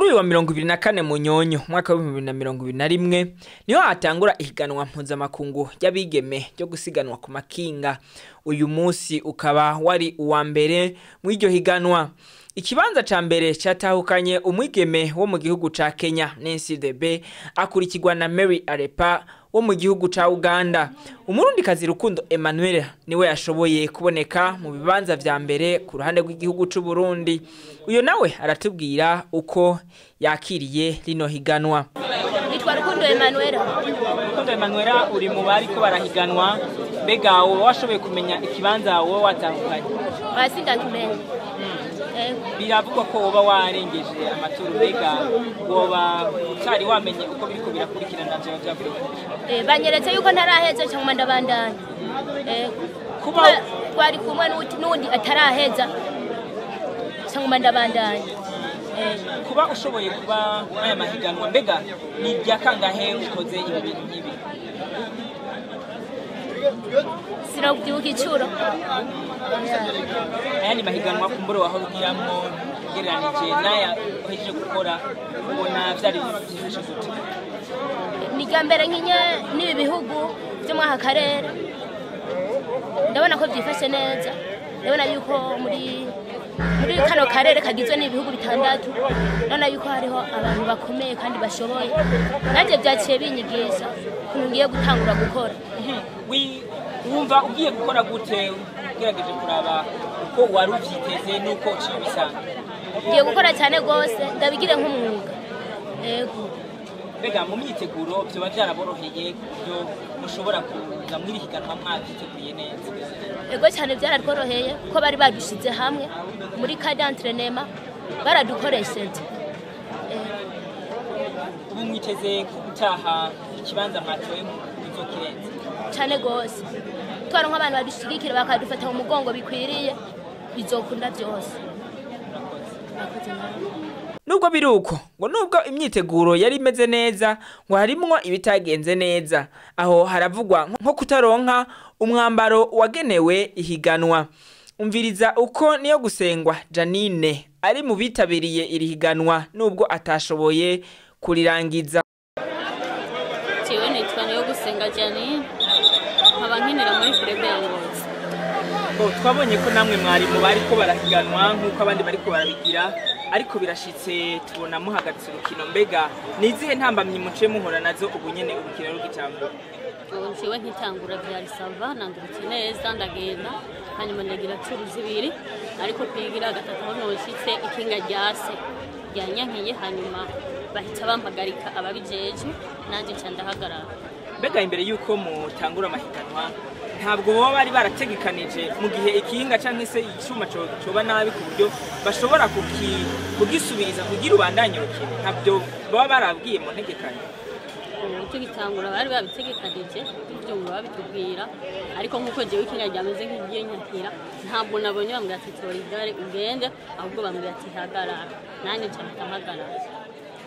uyu wa 24 Munyonyo mwaka wa 2021 niho hatangura ihiganwa mpuzamakungu y'abigeme ryo gusiganwa ku makinga. Uyu munsi ukaba wari uwa mbere mu iryo higanwa. Ikibanza ca mbere cyatahukanye umwigeme wo mu gihugu ca Kenya Nancy Debe, akurikirwa na Mary Arepa wo mu gihugu ca Uganda. Umurundikazi Rukundo Emmanuel niwe yashoboye kuboneka mu bibanza vya mbere ku ruhande rw'igihugu c'u Burundi. Uyo nawe aratubwira uko yakiriye rino higanwa. Nitwa Rukundo Emmanuel. Rukundo Emmanuel, uri mu bari ko barahiganwa, mbega wowe washoboye kumenya ikibanza wowe watahukanye? Basinda kumenya. Biravugwa ko woba warengeje amaturu, mbega woba utari wamenye uko biriko birakurikirana navyo byavuye? Banyeretse yuko ntaraheza cyangwa ndabandanya. Kuba twari kumwe n'undi ataraheza cyangwa ndabandanya. Kuba ushoboye kuba aya mahiganwa, mbega ni rya kangahe ukoze ibi bintu nk'ibi? Sinabyibuka icuro. Aya ni mahiganwa kumbura waho rugiramwo gereranije naya uhejeje gukora, ubona vyari byifashe gute? Ni gambere nkinye n'ibi bihugu byo mwaha karere. Ndabona ko byifashe neza. Ndabona yuko muri kano karere kagizwe n'ibihugu bitandatu, none yuko hariho abantu bakomeye kandi bashoboye. Nanje byaciye binyigisha ngiye gutangura gukora. Wumva ugiye gukora gute ugerageje kuraba uko wari uvyiteze nuko cibisanga? Ngiye gukora cyane gose, ndabigire nk'umwuga. Yego. Mbega mu myiteguro byo byaraboroheye byo mushobora kuza muri higanwa mwabiteguye neza? Ego cyane byararworoheye ko bari badushize hamwe muri cadre d'entraînement baradukoresheje. Ubu mwiteze gutaha ikibanza mwatoye mu kirenze cyane gose. Twaro nk'abantu badushigikira bakadufata mu mugongo bikwiriye, bizokunda byose. Nubwo biruko ngo nubwo imyiteguro yari imeze neza, ngo harimwo ibitagenze neza. Aho haravugwa nko kutaronka umwambaro wagenewe ihiganwa. Umviriza uko niyo gusengwa Janine ari mu bitabiriye iri higanwa nubwo atashoboye kurirangiza. Ciwe nitwa niyo gusenga Janine, abankinira muri Frebe Ngozi. Twabonye ko namwe mwari mu bari ko barahiganwa nkuko abandi bari ko barabigira, ariko birashitse tubona muhagatse urukino. Mbega nizihe ntambamye muce muhora nazo ubu nyene urukino rugitangura? Ciwe nkitangura byari sava, nandurutse neza ndagenda, hanyuma ndagira curuzi ibiri, ariko kwigira gatatu aho noshitse ikinga ryase ryanyankiye, hanyuma bahita bampagarika ababijeje, nanje ca ndahagarara. Mbega imbere yuko mutangura amahiganwa ntabwo baba bari barategekanije mu gihe ikinga canke se icuma coba nabi ku buryo bashobora kugisubiriza kugira ubandanye urukino? Ntabyo baba barabwiye mu ntegekanye? Icyo gitangura bari babitegekanije, ibyo ngo babitubwira, ariko nkuko jewe ikinga ryameze nk'igiye nyankira, ntabwo nabonye bambwira ati tora igare ugende, ahubwo bambwira ati hagarara, nanje nca mpagarara.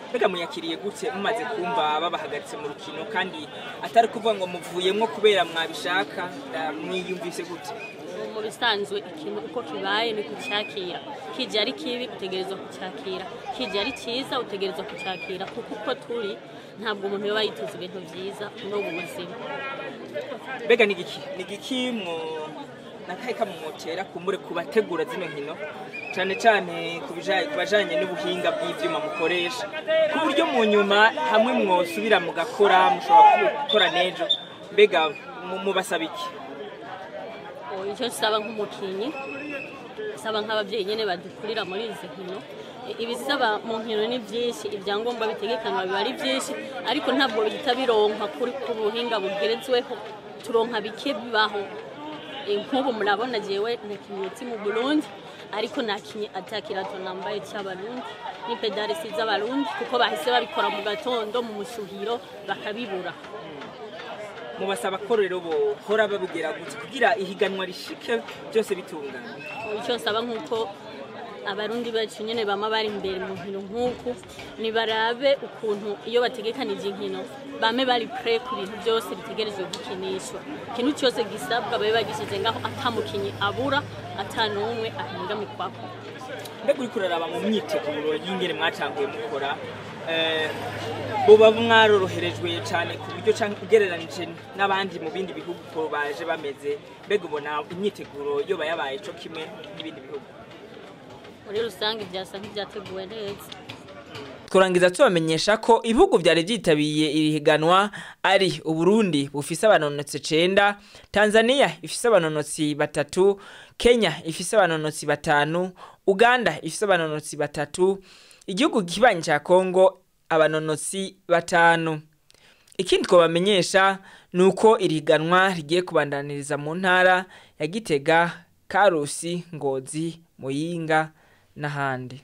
Mbega muyakiriye gute mumaze kumva babahagaritse mu rukino kandi atari kuvuga ngo muvuyemwo kubera mwabishaka? Mwiyumvise gute? Mu bisanzwe ikintu uko kibaye ni kucyakira. Kije ari kibi utegerezwa kucyakira, kije ari cyiza utegerezwa kucyakira, kuko uko turi ntabwo umuntu yoba yiteze ibintu byiza no mu buzima. Mbega ni igiki nakaheka mu motera kumbure kubategura zino nkino, cyane cyane kubajanye n'ubuhinga bw'ivyuma mukoresha, ku buryo mu nyuma hamwe mwosubira mugakora mushobora gukora nejo? Mbega mubasaba iki? Icyo saba nk'umukinyi, saba nk'abavyeyi nyene badukurira muri izi nkino, ibisaba mu nkino ni byinshi, ibyangombwa bitegekanwa biba ari byinshi, ariko ntabwo bihita bironka kuri ku buhinga bugeretsweho, turonka bike bibaho. Nk'ubu murabona jewe nakinyutse mu Burundi, ariko nakinye atakirato nambaye cy'abarundi ni pedale siza abarundi, kuko bahise babikora mu gatondo mu mushuhiro bakabibura. Mubasaba ko rero bohora babigera gute kugira ihiganwa rishike byose bitungana? Icyo nsaba nkuko abarundi bacu nyene bama bari imbere mu nkino nkuko, ni barabe ukuntu iyo bategekanije inkino bame bari pre ku bintu byose bitegerezwe gukinishwa. Ikintu cyose gisabwa babe bagishize ngaho atamukinyi abura, atanumwe ahinga mikwako. mbega uri kuraraba mu myiteguro y'ingene mwatanguye mukora boba mwaroroherejwe cyane ku buryo ugereranije n'abandi mu bindi bihugu ko baje bameze mbega ubona imyiteguro yo bayabaye cyo kimwe n'ibindi bihugu muri rusange byasa nk'ibyateguwe neza. Turangiza tubamenyesha ko ibihugu byari byitabiriye iri higanwa ari Uburundi bufise abanonotsi 9, Tanzania ifise abanonotsi 3, Kenya ifise abanonotsi 5, Uganda ifise abanonotsi 3, igihugu kibanyi ca Kongo abanonotsi 5. Ikindi ko bamenyesha nuko iri higanwa rigiye kubandaniriza mu ntara ya Gitega, Karusi, Ngozi, Muyinga n'ahandi.